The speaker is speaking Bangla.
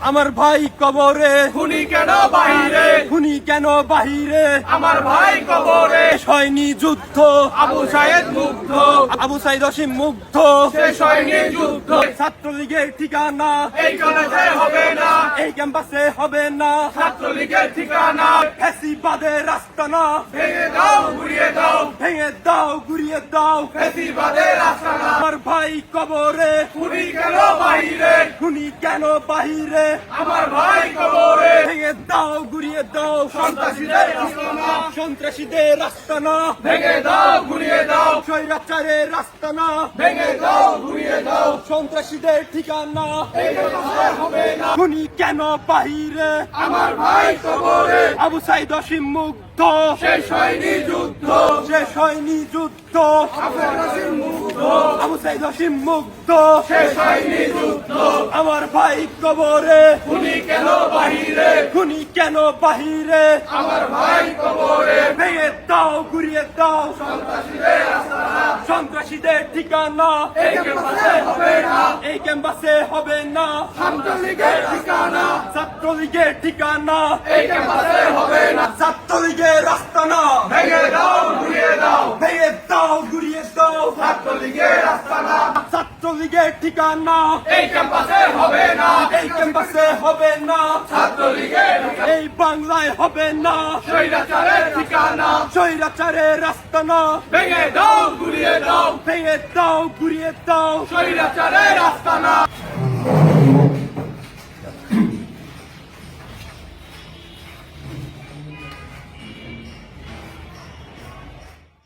আমার ভাই কবরে, খুনি কেন বাহিরে, খুনি কেন বাহিরে, আমার ভাই কবরে, শেষ হয়নি যুদ্ধ, আবু সায়েদ মুগ্ধ, আবু সাইদ অসীম মুগ্ধ, শেষ হয়নি যুদ্ধ, ছাত্রলীগের ঠিকানা এই কলেজে হবে না, এই ক্যাম্পাসে হবে না, ছাত্রলীগের ঠিকানা, ফ্যাসিবাদের আস্তানা ভেঙে দাও ঘুরিয়ে দাও, ভেঙে দাও গুড়িয়ে দাও। ফ্যাসিবাদের আস্তানা, আমার ভাই কবরে, খুনি কেন বাহিরে, খুনি কেন বাহিরে, আমার ভাই কবরে, ভেঙে দাও গুড়িয়ে দাও। সন্ত্রাসীদের আস্তানা, সন্ত্রাসীদের আস্তানা ভেঙে দাও ঘুরিয়ে দাও, স্বৈরাচারের আস্তানা, ভেঙে দাও ঘুরিয়ে দাও, সন্ত্রাসীদের ঠিকানা এই কলেজে হবে না, খুনি কেন বাহিরে, আমার ভাই কবরে, আবু সাইদ অসীম মুগ্ধ, শেষ হয়নি যুদ্ধ, শেষ হয়নি যুদ্ধ, আবু সাইদ অসীম মুগ্ধ, শেষ হয়নি যুদ্ধ, আমার ভাই কবরে, খুনি কেন বাহিরে, খুনি কেন বাহিরে, আমার ভাই কবরে, ভেঙে দাও গুড়িয়ে দাও। সন্ত্রাসীদের আস্তানা, সন্ত্রাসীদের ঠিকানা এই ক্যাম্পাসে হবে না, এই ক্যাম্পাসে হবে না, ছাত্রলীগের ঠিকানা, ছাত্রলীগের ঠিকানা এই ক্যাম্পাসে হবে না, ছাত্রলীগের আস্তানা ভেঙে দাও ঘুরিয়ে দাও, ভেঙে দাও গুড়িয়ে দাও। ছাত্রলীগের আস্তানা, ছাত্রলীগের ঠিকানা এই ক্যাম্পাসে হবে না, এই ক্যাম্পাসে হবে না, ছাত্রলীগের ঠিকানা, এই বাংলায় হবে না, স্বৈরাচারের ঠিকানা, স্বৈরাচারের আস্তানা ভেঙে দাও ঘুরিয়ে দাও, ভেঙে দাও গুড়িয়ে দাও। স্বৈরাচারের আস্তানা।